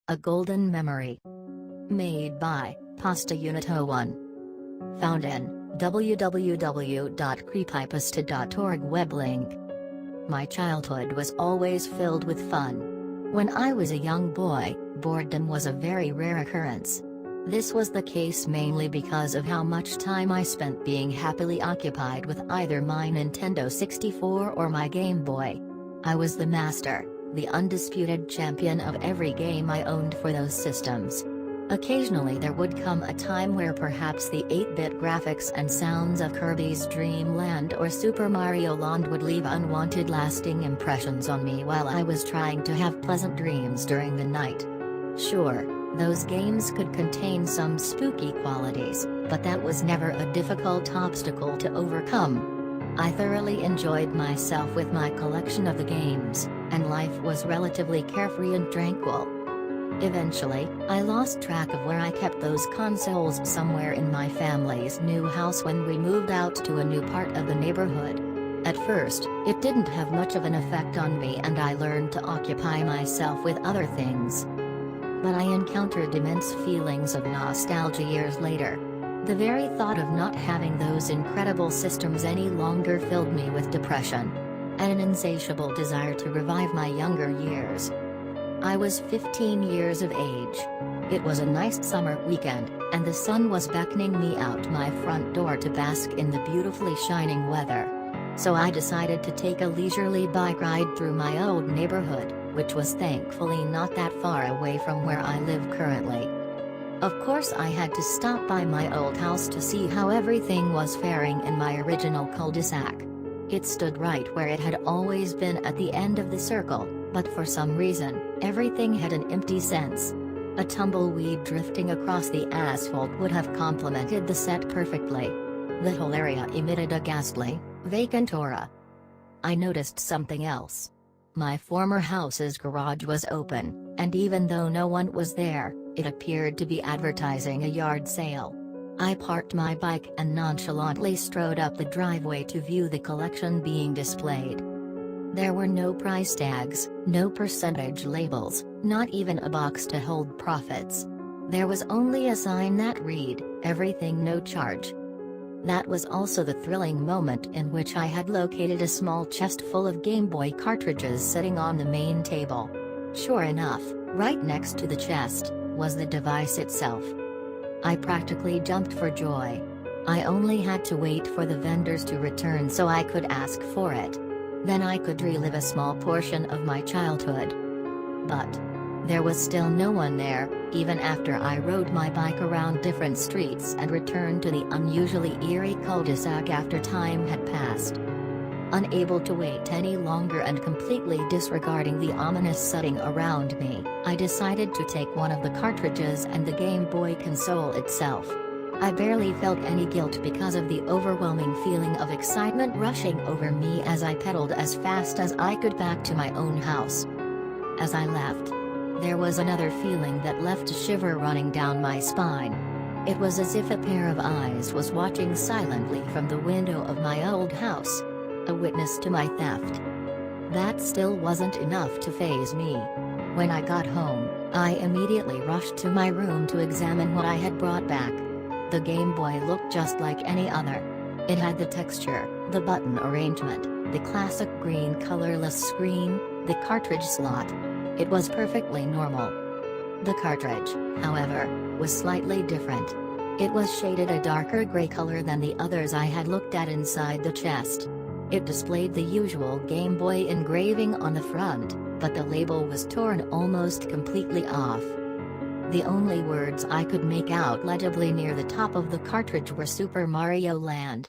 A golden memory. Made by Pasta Unit 01. Found in www.creepypasta.org web link. My childhood was always filled with fun. When I was a young boy, boredom was a very rare occurrence. This was the case mainly because of how much time I spent being happily occupied with either my Nintendo 64 or my Game Boy. I was the master, the undisputed champion of every game I owned for those systems. Occasionally there would come a time where perhaps the 8-bit graphics and sounds of Kirby's Dream Land or Super Mario Land would leave unwanted lasting impressions on me while I was trying to have pleasant dreams during the night. Sure, those games could contain some spooky qualities, but that was never a difficult obstacle to overcome. I thoroughly enjoyed myself with my collection of the games, and life was relatively carefree and tranquil. Eventually, I lost track of where I kept those consoles somewhere in my family's new house when we moved out to a new part of the neighborhood. At first, it didn't have much of an effect on me and I learned to occupy myself with other things. But I encountered immense feelings of nostalgia years later. The very thought of not having those incredible systems any longer filled me with depression and an insatiable desire to revive my younger years. I was 15 years of age. It was a nice summer weekend, and the sun was beckoning me out my front door to bask in the beautifully shining weather. So I decided to take a leisurely bike ride through my old neighborhood, which was thankfully not that far away from where I live currently. Of course I had to stop by my old house to see how everything was faring in my original cul-de-sac. It stood right where it had always been at the end of the circle, but for some reason, everything had an empty sense. A tumbleweed drifting across the asphalt would have complemented the set perfectly. The whole area emitted a ghastly, vacant aura. I noticed something else. My former house's garage was open, and even though no one was there, it appeared to be advertising a yard sale. I parked my bike and nonchalantly strode up the driveway to view the collection being displayed. There were no price tags, no percentage labels, not even a box to hold profits. There was only a sign that read, "Everything no charge." That was also the thrilling moment in which I had located a small chest full of Game Boy cartridges sitting on the main table. Sure enough, right next to the chest was the device itself. I practically jumped for joy. I only had to wait for the vendors to return so I could ask for it. Then I could relive a small portion of my childhood. But there was still no one there, even after I rode my bike around different streets and returned to the unusually eerie cul-de-sac after time had passed. Unable to wait any longer and completely disregarding the ominous setting around me, I decided to take one of the cartridges and the Game Boy console itself. I barely felt any guilt because of the overwhelming feeling of excitement rushing over me as I pedaled as fast as I could back to my own house. As I left, there was another feeling that left a shiver running down my spine. It was as if a pair of eyes was watching silently from the window of my old house, a witness to my theft. That still wasn't enough to faze me. When I got home, I immediately rushed to my room to examine what I had brought back. The Game Boy looked just like any other. It had the texture, the button arrangement, the classic green colorless screen, the cartridge slot. It was perfectly normal. The cartridge, however, was slightly different. It was shaded a darker gray color than the others I had looked at inside the chest. It displayed the usual Game Boy engraving on the front, but the label was torn almost completely off. The only words I could make out legibly near the top of the cartridge were Super Mario Land.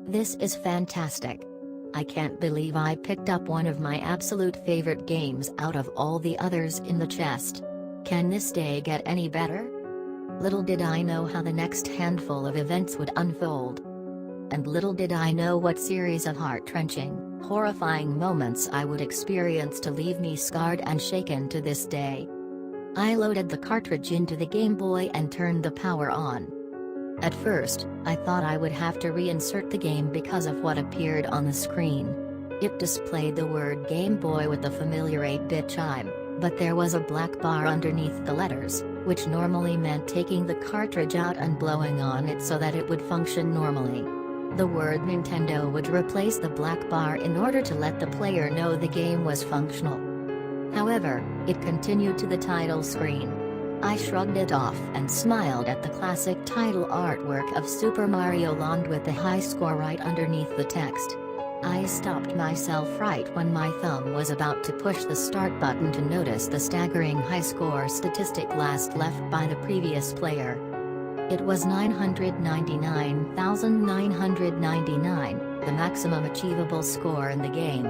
This is fantastic. I can't believe I picked up one of my absolute favorite games out of all the others in the chest. Can this day get any better? Little did I know how the next handful of events would unfold. And little did I know what series of heart-wrenching, horrifying moments I would experience to leave me scarred and shaken to this day. I loaded the cartridge into the Game Boy and turned the power on. At first, I thought I would have to reinsert the game because of what appeared on the screen. It displayed the word Game Boy with the familiar 8-bit chime, But there was a black bar underneath the letters, which normally meant taking the cartridge out and blowing on it so that it would function normally. The word Nintendo would replace the black bar in order to let the player know the game was functional. However, it continued to the title screen. I shrugged it off and smiled at the classic title artwork of Super Mario Land with the high score right underneath the text. I stopped myself right when my thumb was about to push the start button to notice the staggering high score statistic last left by the previous player. It was 999,999, the maximum achievable score in the game.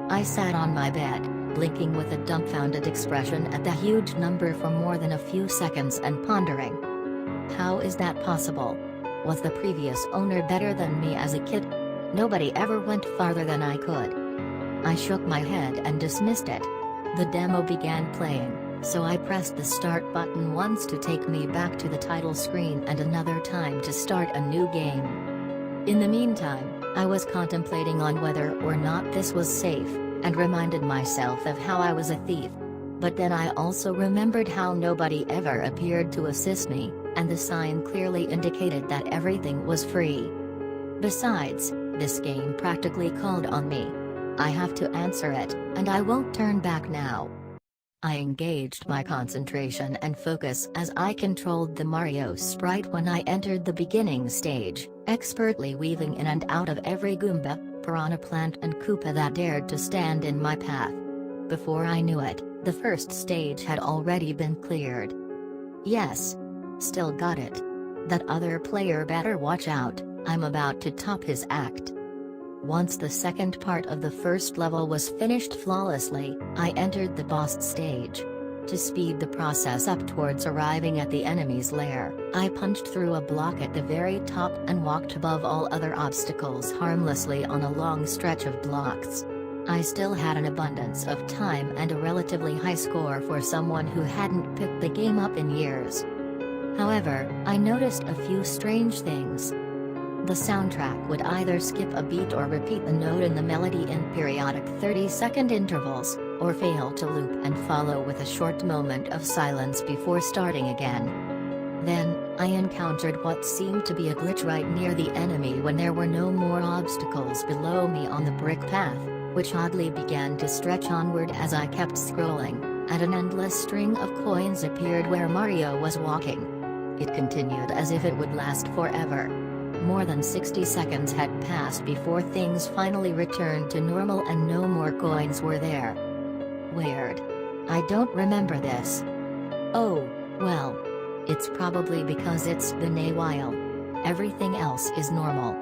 I sat on my bed, blinking with a dumbfounded expression at the huge number for more than a few seconds and pondering. How is that possible? Was the previous owner better than me as a kid? Nobody ever went farther than I could. I shook my head and dismissed it. The demo began playing, so I pressed the start button once to take me back to the title screen and another time to start a new game. In the meantime, I was contemplating on whether or not this was safe, and reminded myself of how I was a thief. But then I also remembered how nobody ever appeared to assist me, and the sign clearly indicated that everything was free. Besides, this game practically called on me. I have to answer it, and I won't turn back now. I engaged my concentration and focus as I controlled the Mario sprite when I entered the beginning stage, expertly weaving in and out of every Goomba, Piranha Plant and Koopa that dared to stand in my path. Before I knew it, the first stage had already been cleared. Yes. Still got it. That other player better watch out, I'm about to top his act. Once the second part of the first level was finished flawlessly, I entered the boss stage. To speed the process up towards arriving at the enemy's lair, I punched through a block at the very top and walked above all other obstacles harmlessly on a long stretch of blocks. I still had an abundance of time and a relatively high score for someone who hadn't picked the game up in years. However, I noticed a few strange things. The soundtrack would either skip a beat or repeat a note in the melody in periodic 30-second intervals, or fail to loop and follow with a short moment of silence before starting again. Then, I encountered what seemed to be a glitch right near the enemy when there were no more obstacles below me on the brick path, which oddly began to stretch onward as I kept scrolling, and an endless string of coins appeared where Mario was walking. It continued as if it would last forever. More than 60 seconds had passed before things finally returned to normal and no more coins were there. Weird. I don't remember this. Oh, well. It's probably because it's been a while. Everything else is normal.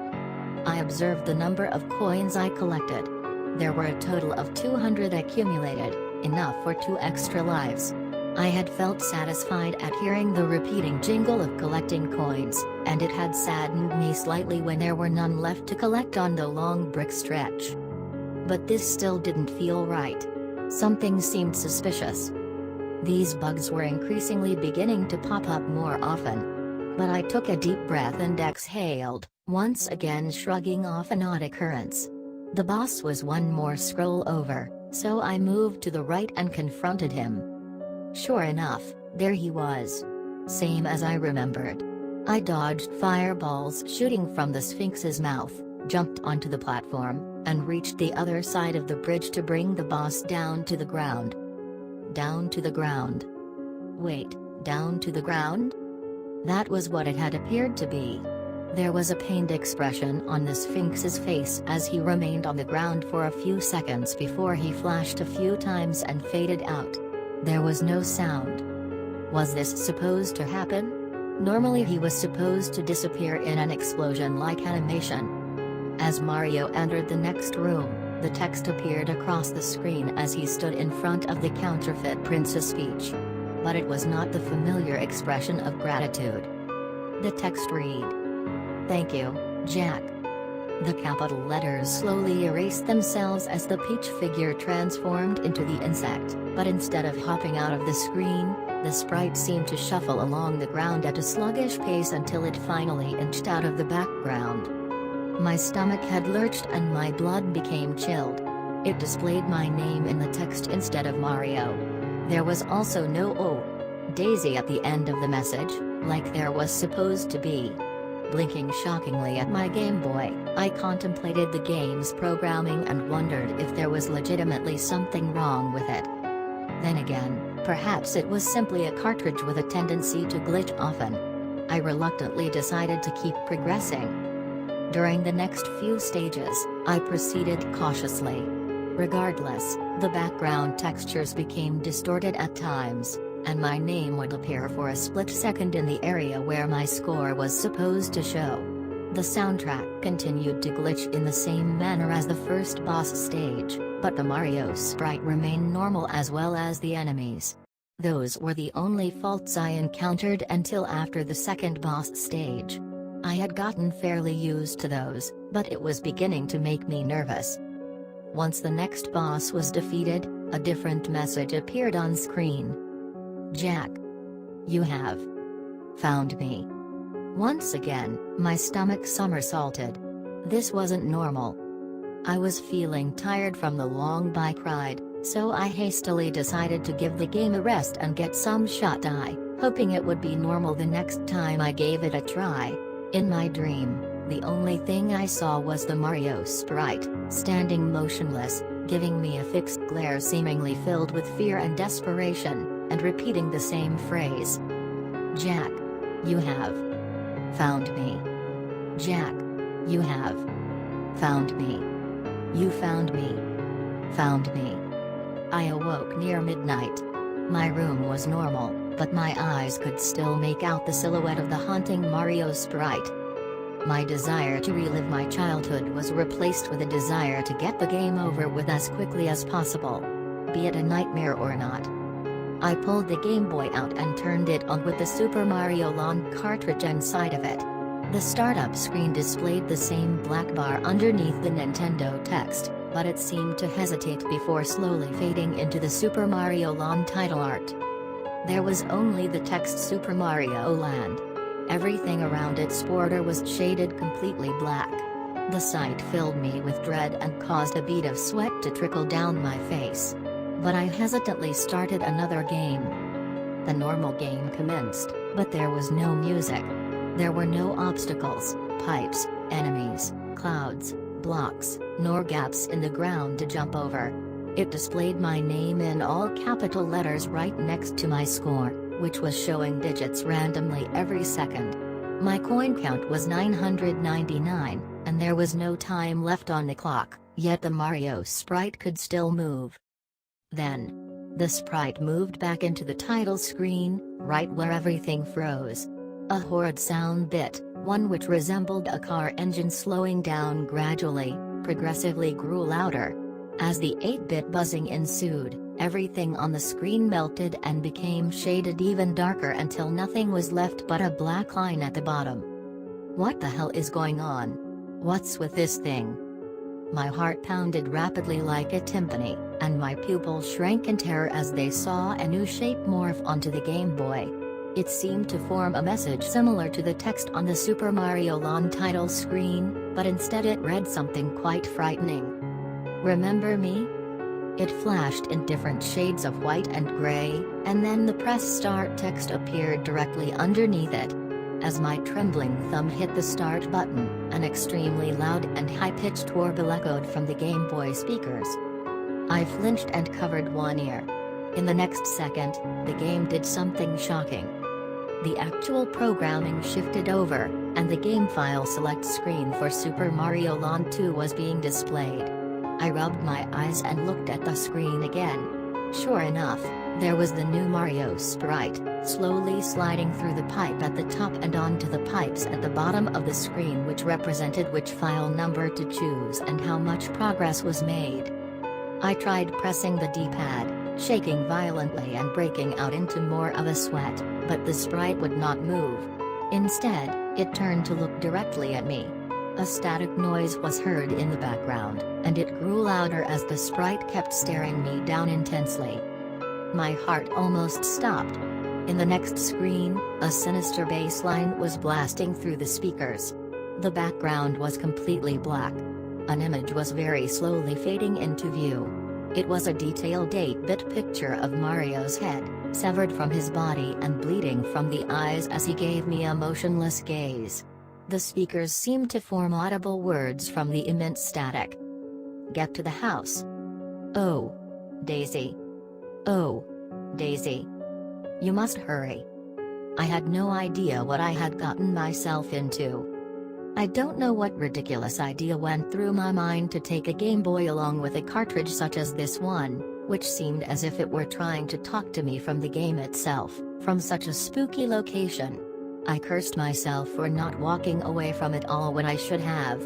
I observed the number of coins I collected. There were a total of 200 accumulated, enough for 2 extra lives. I had felt satisfied at hearing the repeating jingle of collecting coins, and it had saddened me slightly when there were none left to collect on the long brick stretch. But this still didn't feel right. Something seemed suspicious. These bugs were increasingly beginning to pop up more often. But I took a deep breath and exhaled, once again shrugging off an odd occurrence. The boss was one more scroll over, so I moved to the right and confronted him. Sure enough, there he was. Same as I remembered. I dodged fireballs shooting from the Sphinx's mouth, jumped onto the platform, and reached the other side of the bridge to bring the boss down to the ground. Down to the ground. Wait, down to the ground? That was what it had appeared to be. There was a pained expression on the Sphinx's face as he remained on the ground for a few seconds before he flashed a few times and faded out. There was no sound. Was this supposed to happen? Normally he was supposed to disappear in an explosion-like animation. As Mario entered the next room, the text appeared across the screen as he stood in front of the counterfeit prince's speech. But it was not the familiar expression of gratitude. The text read, "Thank you, Jack." The capital letters slowly erased themselves as the peach figure transformed into the insect, but instead of hopping out of the screen, the sprite seemed to shuffle along the ground at a sluggish pace until it finally inched out of the background. My stomach had lurched and my blood became chilled. It displayed my name in the text instead of Mario. There was also no Daisy at the end of the message, like there was supposed to be. Blinking shockingly at my Game Boy, I contemplated the game's programming and wondered if there was legitimately something wrong with it. Then again, perhaps it was simply a cartridge with a tendency to glitch often. I reluctantly decided to keep progressing. During the next few stages, I proceeded cautiously. Regardless, the background textures became distorted at times, and my name would appear for a split second in the area where my score was supposed to show. The soundtrack continued to glitch in the same manner as the first boss stage, but the Mario sprite remained normal as well as the enemies. Those were the only faults I encountered until after the second boss stage. I had gotten fairly used to those, but it was beginning to make me nervous. Once the next boss was defeated, a different message appeared on screen. Jack. You have found me. Once again, my stomach somersaulted. This wasn't normal. I was feeling tired from the long bike ride, so I hastily decided to give the game a rest and get some shut-eye, hoping it would be normal the next time I gave it a try. In my dream, the only thing I saw was the Mario sprite, standing motionless, giving me a fixed glare seemingly filled with fear and desperation, and repeating the same phrase. Jack. You have found me. Jack. You have found me. You found me. Found me. I awoke near midnight. My room was normal, but my eyes could still make out the silhouette of the haunting Mario sprite. My desire to relive my childhood was replaced with a desire to get the game over with as quickly as possible, be it a nightmare or not. I pulled the Game Boy out and turned it on with the Super Mario Land cartridge inside of it. The startup screen displayed the same black bar underneath the Nintendo text, but it seemed to hesitate before slowly fading into the Super Mario Land title art. There was only the text Super Mario Land. Everything around its border was shaded completely black. The sight filled me with dread and caused a bead of sweat to trickle down my face. But I hesitantly started another game. The normal game commenced, but there was no music. There were no obstacles, pipes, enemies, clouds, blocks, nor gaps in the ground to jump over. It displayed my name in all capital letters right next to my score, which was showing digits randomly every second. My coin count was 999, and there was no time left on the clock, yet the Mario sprite could still move. Then, the sprite moved back into the title screen, right where everything froze. A horrid sound bit, one which resembled a car engine slowing down gradually, progressively grew louder. As the 8-bit buzzing ensued, everything on the screen melted and became shaded even darker until nothing was left but a black line at the bottom. What the hell is going on? What's with this thing? My heart pounded rapidly like a timpani, and my pupils shrank in terror as they saw a new shape morph onto the Game Boy. It seemed to form a message similar to the text on the Super Mario Land title screen, but instead it read something quite frightening. Remember me? It flashed in different shades of white and gray, and then the press start text appeared directly underneath it. As my trembling thumb hit the start button, an extremely loud and high-pitched warble echoed from the Game Boy speakers. I flinched and covered one ear. In the next second, the game did something shocking. The actual programming shifted over, and the game file select screen for Super Mario Land 2 was being displayed. I rubbed my eyes and looked at the screen again. Sure enough, there was the new Mario sprite, slowly sliding through the pipe at the top and onto the pipes at the bottom of the screen, which represented which file number to choose and how much progress was made. I tried pressing the D-pad, shaking violently and breaking out into more of a sweat, but the sprite would not move. Instead, it turned to look directly at me. A static noise was heard in the background, and it grew louder as the sprite kept staring me down intensely. My heart almost stopped. In the next screen, a sinister bass line was blasting through the speakers. The background was completely black. An image was very slowly fading into view. It was a detailed 8-bit picture of Mario's head, severed from his body and bleeding from the eyes as he gave me a motionless gaze. The speakers seemed to form audible words from the immense static. "Get to the house. Oh. Daisy. Oh. Daisy. You must hurry." I had no idea what I had gotten myself into. I don't know what ridiculous idea went through my mind to take a Game Boy along with a cartridge such as this one, which seemed as if it were trying to talk to me from the game itself, from such a spooky location. I cursed myself for not walking away from it all when I should have.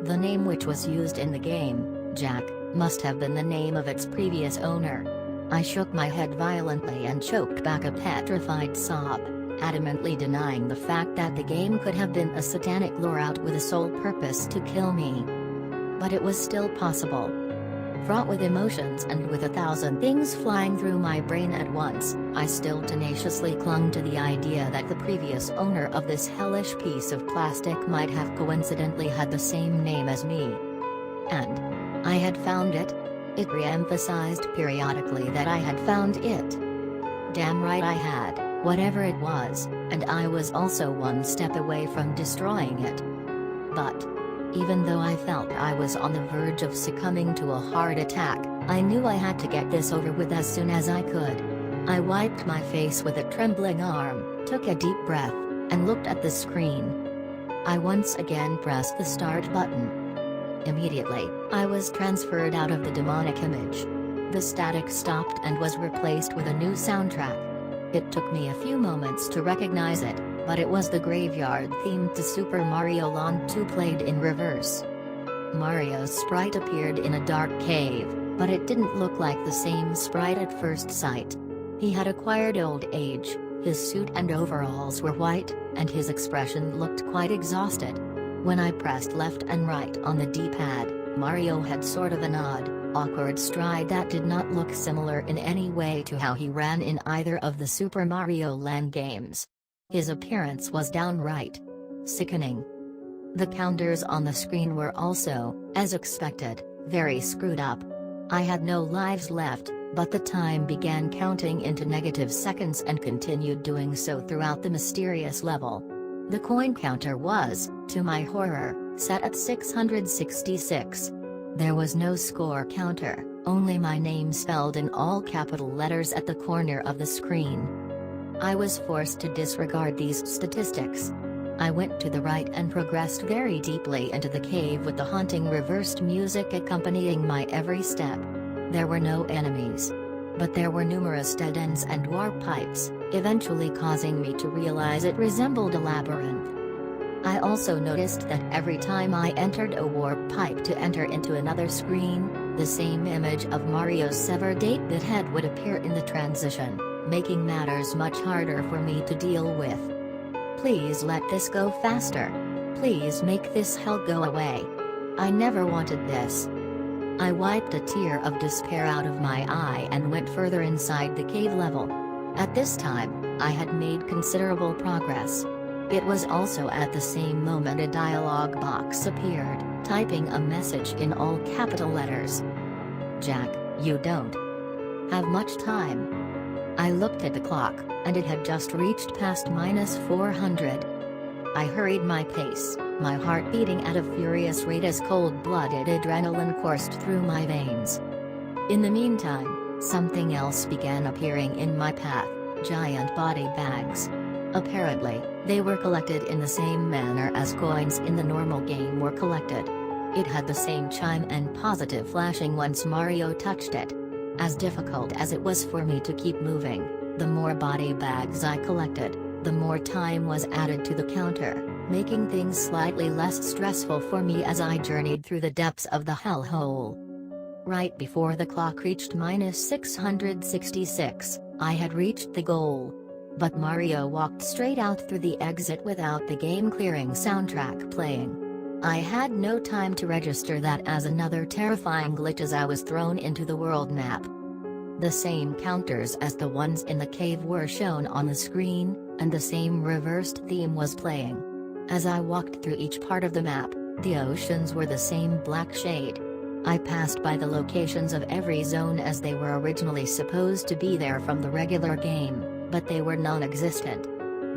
The name which was used in the game, Jack, must have been the name of its previous owner. I shook my head violently and choked back a petrified sob, adamantly denying the fact that the game could have been a satanic lure out with a sole purpose to kill me. But it was still possible. Fraught with emotions and with 1,000 things flying through my brain at once, I still tenaciously clung to the idea that the previous owner of this hellish piece of plastic might have coincidentally had the same name as me. And I had found it. It re-emphasized periodically that I had found it. Damn right I had, whatever it was, and I was also one step away from destroying it. But even though I felt I was on the verge of succumbing to a heart attack, I knew I had to get this over with as soon as I could. I wiped my face with a trembling arm, took a deep breath, and looked at the screen. I once again pressed the start button. Immediately, I was transferred out of the demonic image. The static stopped and was replaced with a new soundtrack. It took me a few moments to recognize it, but it was the graveyard theme to Super Mario Land 2 played in reverse. Mario's sprite appeared in a dark cave, but it didn't look like the same sprite at first sight. He had acquired old age, his suit and overalls were white, and his expression looked quite exhausted. When I pressed left and right on the D-pad, Mario had sort of an odd, awkward stride that did not look similar in any way to how he ran in either of the Super Mario Land games. His appearance was downright sickening. The counters on the screen were also, as expected, very screwed up. I had no lives left, but the time began counting into negative seconds and continued doing so throughout the mysterious level. The coin counter was, to my horror, set at 666. There was no score counter, only my name spelled in all capital letters at the corner of the screen. I was forced to disregard these statistics. I went to the right and progressed very deeply into the cave with the haunting reversed music accompanying my every step. There were no enemies. But there were numerous dead ends and warp pipes, eventually causing me to realize it resembled a labyrinth. I also noticed that every time I entered a warp pipe to enter into another screen, the same image of Mario's severed 8-bit head would appear in the transition, making matters much harder for me to deal with. Please let this go faster. Please make this hell go away. I never wanted this. I wiped a tear of despair out of my eye and went further inside the cave level. At this time, I had made considerable progress. It was also at the same moment a dialog box appeared, typing a message in all capital letters. "Jack, you don't have much time." I looked at the clock, and it had just reached past -400. I hurried my pace, my heart beating at a furious rate as cold-blooded adrenaline coursed through my veins. In the meantime, something else began appearing in my path, giant body bags. Apparently, they were collected in the same manner as coins in the normal game were collected. It had the same chime and positive flashing once Mario touched it. As difficult as it was for me to keep moving, the more body bags I collected, the more time was added to the counter, making things slightly less stressful for me as I journeyed through the depths of the hellhole. Right before the clock reached -666, I had reached the goal. But Mario walked straight out through the exit without the game-clearing soundtrack playing. I had no time to register that as another terrifying glitch as I was thrown into the world map. The same counters as the ones in the cave were shown on the screen, and the same reversed theme was playing. As I walked through each part of the map, the oceans were the same black shade. I passed by the locations of every zone as they were originally supposed to be there from the regular game, but they were non-existent.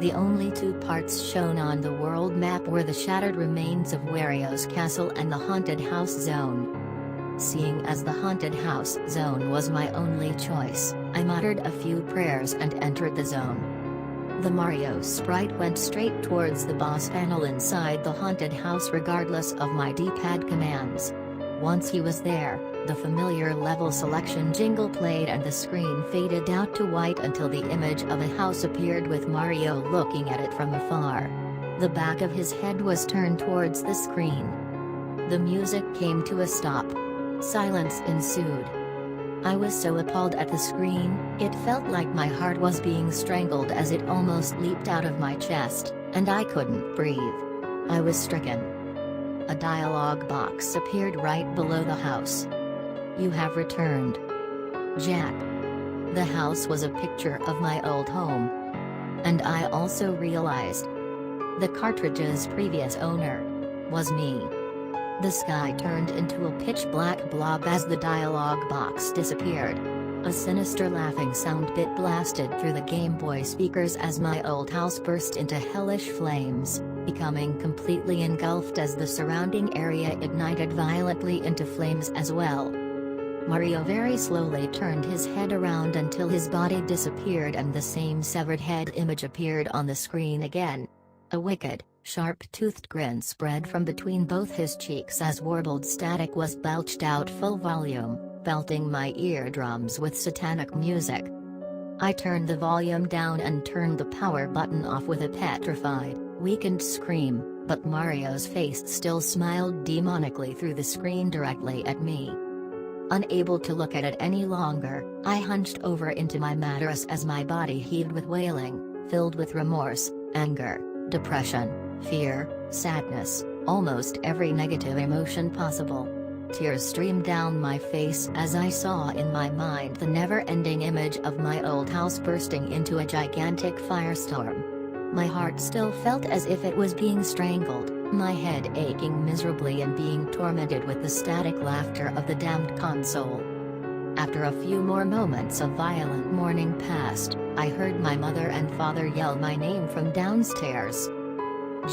The only two parts shown on the world map were the shattered remains of Wario's castle and the haunted house zone. Seeing as the haunted house zone was my only choice, I muttered a few prayers and entered the zone. The Mario sprite went straight towards the boss panel inside the haunted house regardless of my D-pad commands. Once he was there, the familiar level selection jingle played and the screen faded out to white until the image of a house appeared with Mario looking at it from afar. The back of his head was turned towards the screen. The music came to a stop. Silence ensued. I was so appalled at the screen, it felt like my heart was being strangled as it almost leaped out of my chest, and I couldn't breathe. I was stricken. A dialogue box appeared right below the house. You have returned, Jack. The house was a picture of my old home. And I also realized the cartridge's previous owner was me. The sky turned into a pitch-black blob as the dialogue box disappeared. A sinister laughing sound bit blasted through the Game Boy speakers as my old house burst into hellish flames, becoming completely engulfed as the surrounding area ignited violently into flames as well. Mario very slowly turned his head around until his body disappeared and the same severed head image appeared on the screen again. A wicked, sharp-toothed grin spread from between both his cheeks as warbled static was belched out full volume, belting my eardrums with satanic music. I turned the volume down and turned the power button off with a petrified, weakened scream, but Mario's face still smiled demonically through the screen directly at me. Unable to look at it any longer, I hunched over into my mattress as my body heaved with wailing, filled with remorse, anger, depression, fear, sadness, almost every negative emotion possible. Tears streamed down my face as I saw in my mind the never-ending image of my old house bursting into a gigantic firestorm. My heart still felt as if it was being strangled, my head aching miserably and being tormented with the static laughter of the damned console. After a few more moments of violent mourning passed, I heard my mother and father yell my name from downstairs.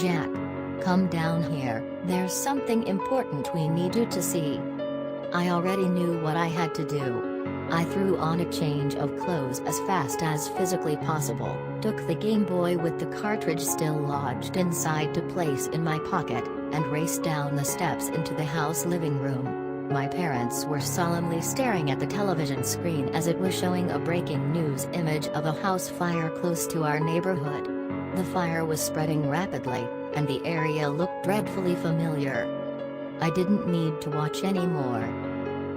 Jack, come down here, there's something important we need you to see. I already knew what I had to do. I threw on a change of clothes as fast as physically possible, took the Game Boy with the cartridge still lodged inside to place in my pocket, and raced down the steps into the house living room. My parents were solemnly staring at the television screen as it was showing a breaking news image of a house fire close to our neighborhood. The fire was spreading rapidly, and the area looked dreadfully familiar. I didn't need to watch anymore.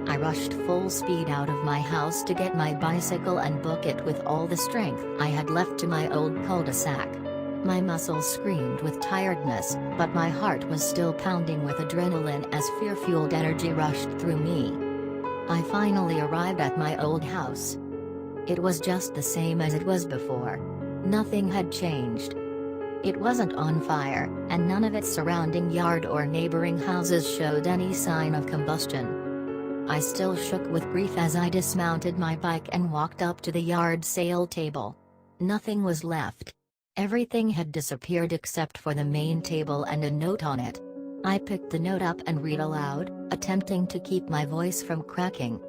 I rushed full speed out of my house to get my bicycle and book it with all the strength I had left to my old cul-de-sac. My muscles screamed with tiredness, but my heart was still pounding with adrenaline as fear-fueled energy rushed through me. I finally arrived at my old house. It was just the same as it was before. Nothing had changed. It wasn't on fire, and none of its surrounding yard or neighboring houses showed any sign of combustion. I still shook with grief as I dismounted my bike and walked up to the yard sale table. Nothing was left. Everything had disappeared except for the main table and a note on it. I picked the note up and read aloud, attempting to keep my voice from cracking.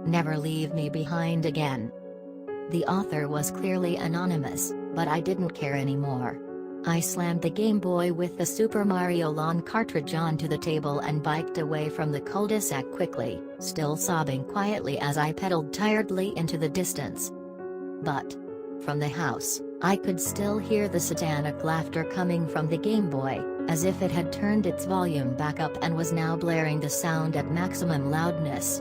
Never leave me behind again. The author was clearly anonymous, but I didn't care anymore. I slammed the Game Boy with the Super Mario Lawn cartridge onto the table and biked away from the cul-de-sac quickly, still sobbing quietly as I pedaled tiredly into the distance. But from the house, I could still hear the satanic laughter coming from the Game Boy, as if it had turned its volume back up and was now blaring the sound at maximum loudness.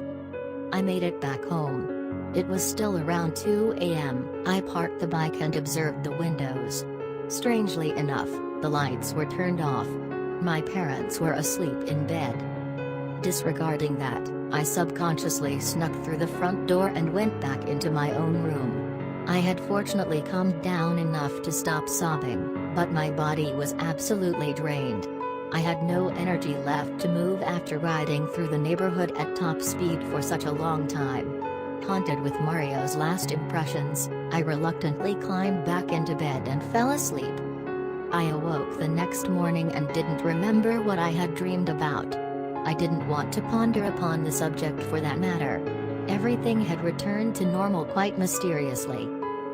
I made it back home. It was still around 2 a.m. I parked the bike and observed the windows. Strangely enough, the lights were turned off. My parents were asleep in bed. Disregarding that, I subconsciously snuck through the front door and went back into my own room. I had fortunately calmed down enough to stop sobbing, but my body was absolutely drained. I had no energy left to move after riding through the neighborhood at top speed for such a long time. Haunted with Mario's last impressions, I reluctantly climbed back into bed and fell asleep. I awoke the next morning and didn't remember what I had dreamed about. I didn't want to ponder upon the subject for that matter. Everything had returned to normal quite mysteriously.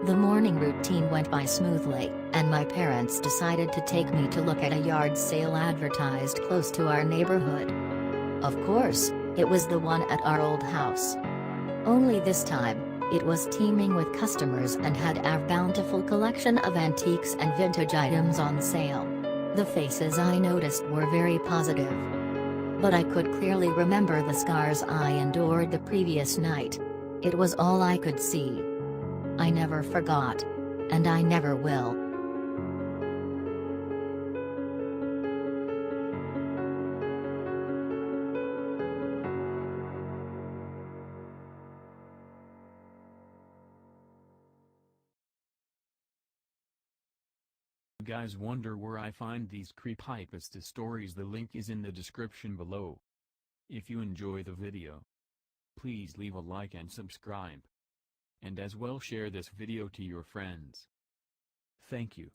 The morning routine went by smoothly, and my parents decided to take me to look at a yard sale advertised close to our neighborhood. Of course, it was the one at our old house. Only this time, it was teeming with customers and had our bountiful collection of antiques and vintage items on sale. The faces I noticed were very positive. But I could clearly remember the scars I endured the previous night. It was all I could see. I never forgot. And I never will. Guys wonder where I find these creepypasta stories? The link is in the description below. If you enjoy the video, please leave a like and subscribe. And as well share this video to your friends. Thank you.